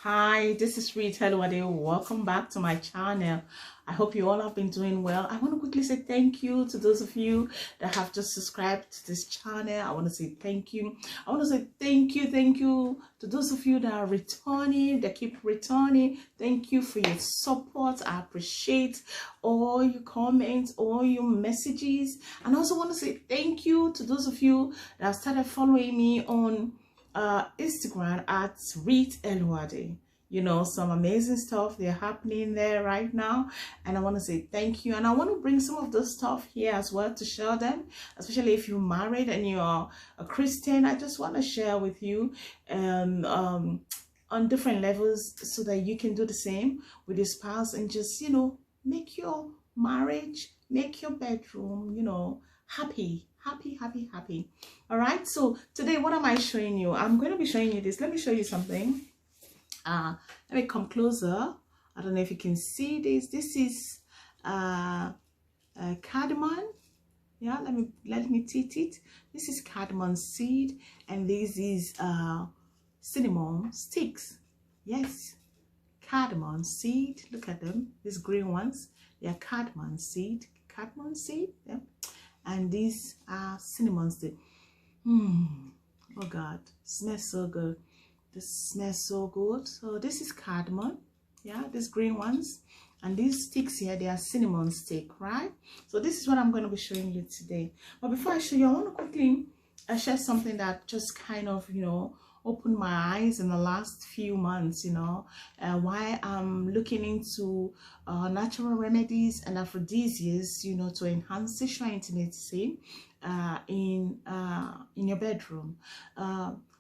Hi, this is Rita. Welcome back to my channel. I hope you all have been doing well. I want to quickly say thank you to those of you that have just subscribed to this channel. I want to say thank you. I want to say thank you to those of you that are returning, that keep returning. Thank you for your support. I appreciate all your comments, all your messages. And I also want to say thank you to those of you that have started following me on Instagram at Read Elwade. You know, some amazing stuff they're happening there right now, and I want to say thank you. And I want to bring some of those stuff here as well to share them, especially if you're married and you're a Christian. I just want to share with you on different levels so that you can do the same with your spouse and just, you know, make your marriage, make your bedroom, you know, happy. All right, so today what am I showing you? I'm going to be showing you this. Let me show you something. Let me come closer. I don't know if you can see this. This is cardamom. Yeah, let me teach it. This is cardamom seed, and this is cinnamon sticks. Yes, cardamom seed. Look at them, these green ones. They are cardamom seed. Yeah. And these are cinnamon sticks. Oh God, smells so good. This smells so good. So this is cardamom, yeah, these green ones, and these sticks here, they are cinnamon stick, right? So this is what I'm going to be showing you today. But before I show you, I want to quickly share something that just kind of, you know, opened my eyes in the last few months, you know, why I'm looking into natural remedies and aphrodisiacs, you know, to enhance sexual intimacy in your bedroom.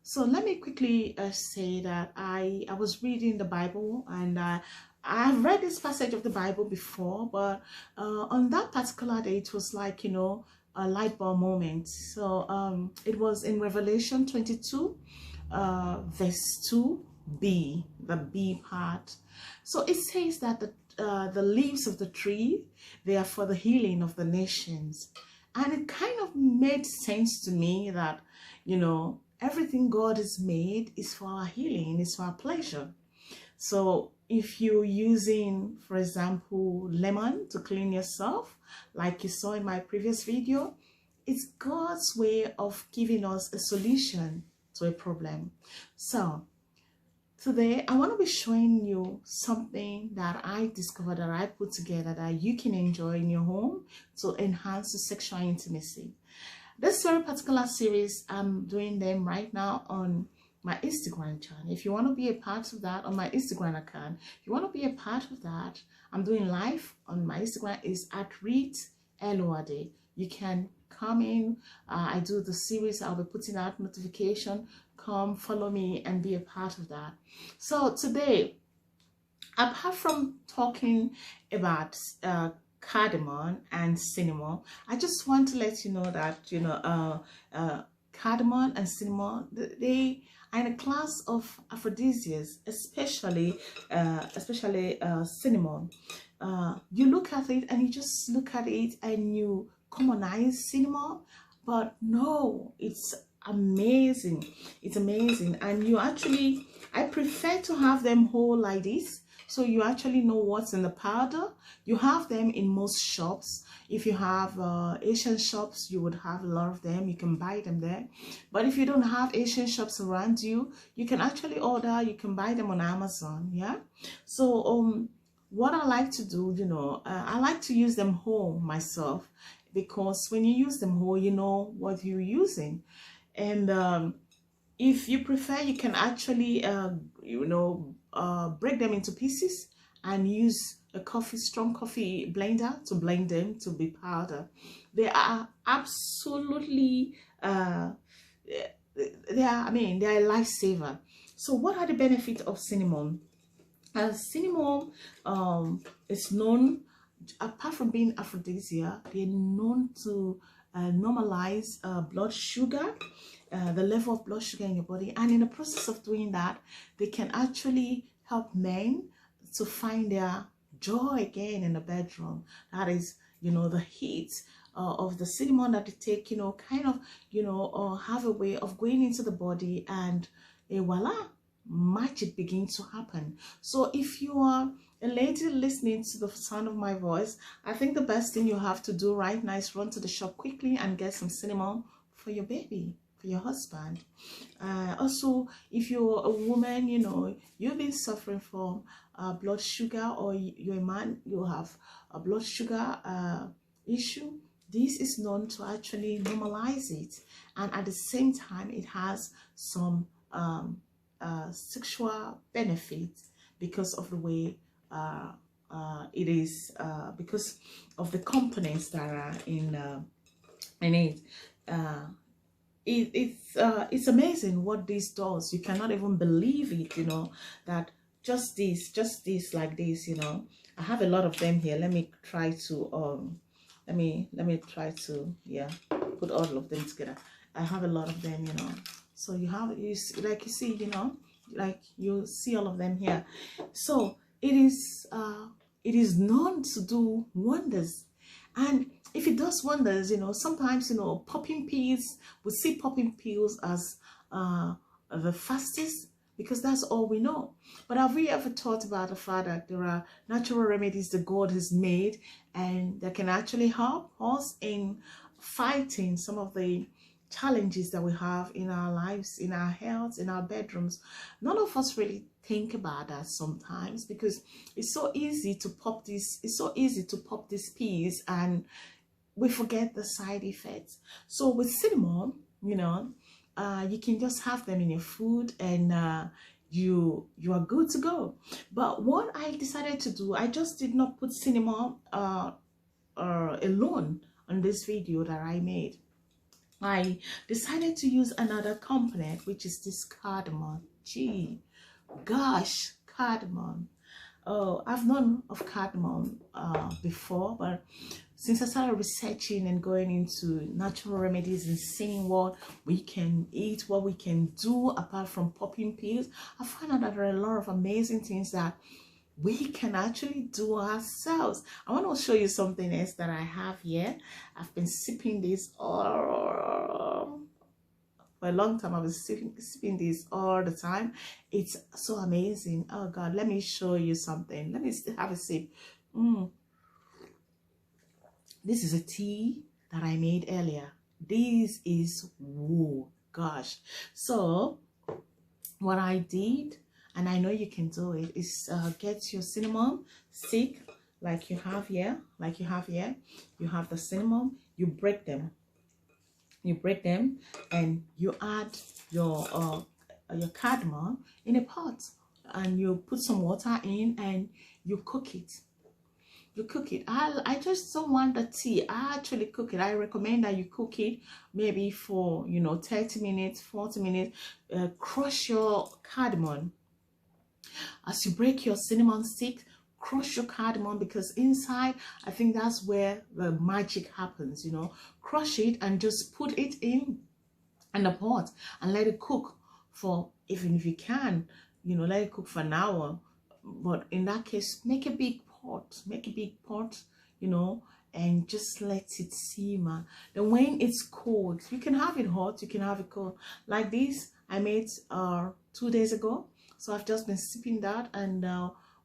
So let me quickly say that I was reading the Bible, and I've read this passage of the Bible before, but on that particular day, it was like, you know, a light bulb moment. So it was in Revelation 22, verse 2b, the B part. So it says that the leaves of the tree, they are for the healing of the nations. And it kind of made sense to me that, you know, everything God has made is for our healing, is for our pleasure. So if you're using, for example, lemon to clean yourself, like you saw in my previous video, it's God's way of giving us a solution to a problem. So today I want to be showing you something that I discovered, that I put together, that you can enjoy in your home to enhance the sexual intimacy. This very particular series, I'm doing them right now on my Instagram channel. If you want to be a part of that on my Instagram account, if you want to be a part of that, I'm doing live on my Instagram, is at Read Elwade. You can come in. I do the series. I'll be putting out notification. Come follow me and be a part of that. So today, apart from talking about cardamom and cinnamon, I just want to let you know that, you know, cardamom and cinnamon, they are in a class of aphrodisiacs, especially cinnamon. You look at it and you just look at it and you commonize cinnamon, but no, it's amazing. It's amazing. And you actually, I prefer to have them whole like this, so you actually know what's in the powder. You have them in most shops. If you have Asian shops, you would have a lot of them. You can buy them there. But if you don't have Asian shops around you, you can actually order. You can buy them on Amazon. Yeah. So what I like to do, you know, I like to use them whole myself, because when you use them whole, you know what you're using. And if you prefer, you can actually you know, break them into pieces and use a strong coffee blender to blend them to be powder. They are absolutely they are a lifesaver. So what are the benefits of cinnamon? Cinnamon is known, apart from being aphrodisiac, they're known to normalize blood sugar, the level of blood sugar in your body. And in the process of doing that, they can actually help men to find their joy again in the bedroom. That is, you know, the heat of the cinnamon that they take, you know, kind of, you know, have a way of going into the body, and voila, magic begins to happen. So if you are a lady listening to the sound of my voice, I think the best thing you have to do right now is run to the shop quickly and get some cinnamon for your baby, for your husband. Also, if you're a woman, you know, you've been suffering from blood sugar, or you're a man, you have a blood sugar issue, this is known to actually normalize it. And at the same time, it has some sexual benefits because of the way it is, because of the components that are in it. It's amazing what this does. You cannot even believe it, you know, that just this like this, you know. I have a lot of them here. Let me try to let me try to, yeah, put all of them together. I have a lot of them, you know. So you see, you know, like you see all of them here. So it is known to do wonders. And if it does wonders, you know, sometimes, you know, popping pills, we see popping pills as the fastest, because that's all we know. But have we ever thought about the fact that there are natural remedies that God has made and that can actually help us in fighting some of the challenges that we have in our lives, in our health, in our bedrooms? None of us really think about that sometimes, because it's so easy to pop these pills and we forget the side effects. So with cinnamon, you know, you can just have them in your food and you are good to go. But what I decided to do, I just did not put cinnamon alone on this video that I made. I decided to use another component, which is this cardamom. Gee, gosh, cardamom. Oh, I've known of cardamom before, but since I started researching and going into natural remedies and seeing what we can eat, what we can do apart from popping pills, I found out that there are a lot of amazing things that we can actually do ourselves. I want to show you something else that I have here. I've been sipping this all for a long time. I've been sipping this all the time. It's so amazing. Oh God, let me show you something. Let me have a sip. This is a tea that I made earlier. This is, whoa, gosh. So what I did, and I know you can do it, is get your cinnamon stick like you have here. You have the cinnamon, you break them, and you add your cardamom in a pot, and you put some water in and you cook it. I just don't want the tea. I actually cook it. I recommend that you cook it maybe for, you know, 30 minutes, 40 minutes. Crush your cardamom. As you break your cinnamon stick, crush your cardamom, because inside, I think that's where the magic happens, you know. Crush it and just put it in the pot and let it cook for, even if you can, you know, let it cook for an hour. But in that case, make a big pot, you know, and just let it simmer. Then when it's cold, you can have it hot, you can have it cold. Like this, I made 2 days ago. So I've just been sipping that, and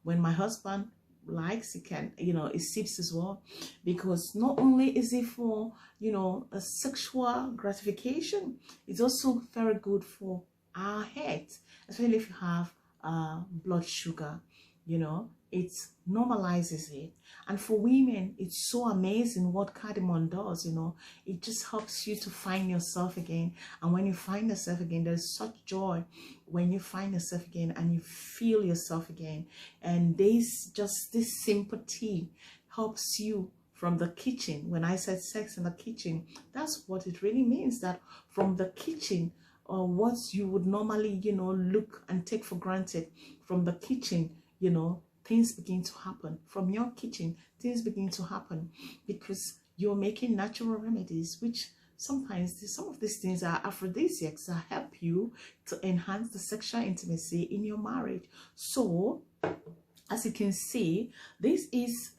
when my husband likes, he can, you know, he sips as well, because not only is it for, you know, a sexual gratification, it's also very good for our health, especially if you have blood sugar, you know. It normalizes it. And for women, it's so amazing what cardamom does, you know. It just helps you to find yourself again. And when you find yourself again, there's such joy when you find yourself again and you feel yourself again. And this sympathy helps you from the kitchen. When I said sex in the kitchen, that's what it really means, that from the kitchen, or what you would normally, you know, look and take for granted, from the kitchen, you know, things begin to happen. From your kitchen, things begin to happen, because you're making natural remedies, which sometimes some of these things are aphrodisiacs that help you to enhance the sexual intimacy in your marriage. So, as you can see, this is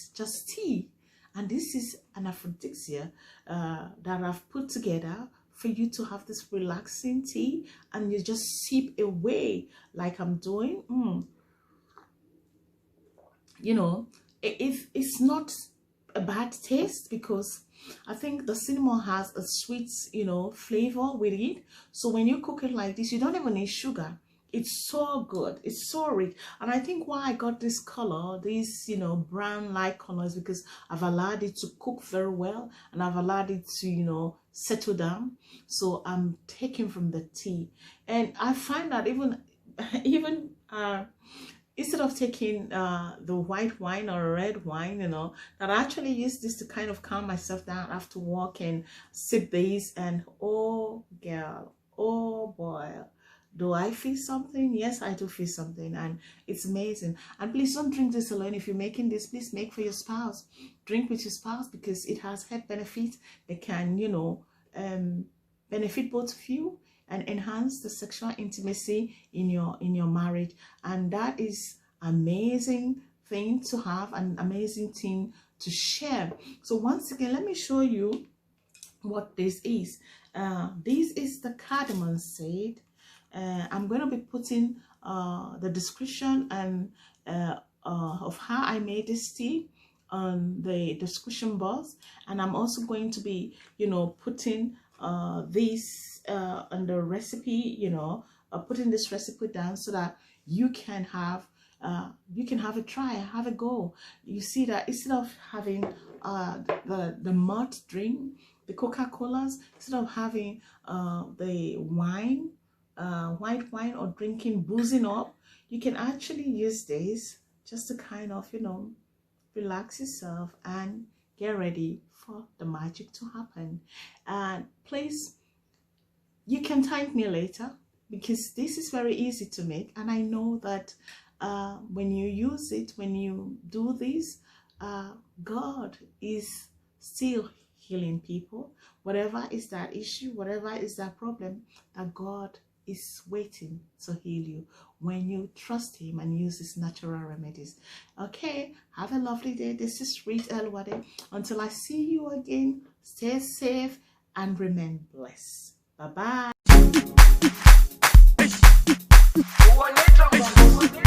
just tea, and this is an aphrodisiac that I've put together for you to have this relaxing tea and you just sip away like I'm doing. You know, it's not a bad taste, because I think the cinnamon has a sweet, you know, flavor with it. So when you cook it like this, you don't even need sugar. It's so good, it's so rich. And I think why I got this color, this, you know, brown light color, is because I've allowed it to cook very well, and I've allowed it to, you know, settle down. So I'm taking from the tea, and I find that even instead of taking the white wine or red wine, you know, that I actually use this to kind of calm myself down after work and sip these, and oh girl, oh boy, do I feel something? Yes, I do feel something, and it's amazing. And please don't drink this alone. If you're making this, please make for your spouse. Drink with your spouse, because it has health benefits that can, you know, benefit both of you and enhance the sexual intimacy in your marriage. And that is amazing thing to have, an amazing thing to share. So once again, let me show you what this is. This is the cardamom seed. I'm going to be putting the description and of how I made this tea on the description box, and I'm also going to be, you know, putting this on the recipe, you know, putting this recipe down so that you can have a try, have a go. You see that instead of having the malt drink, the Coca-Colas, instead of having the wine, white wine, or drinking, boozing up, you can actually use this just to kind of, you know, relax yourself and get ready for the magic to happen. And please, you can thank me later, because this is very easy to make, and I know that when you use it, when you do this, God is still healing people. Whatever is that issue, whatever is that problem, that God is waiting to heal you when you trust him and use his natural remedies. Okay, have a lovely day. This is Reed Elwade. Until I see you again, stay safe and remain blessed. Bye bye.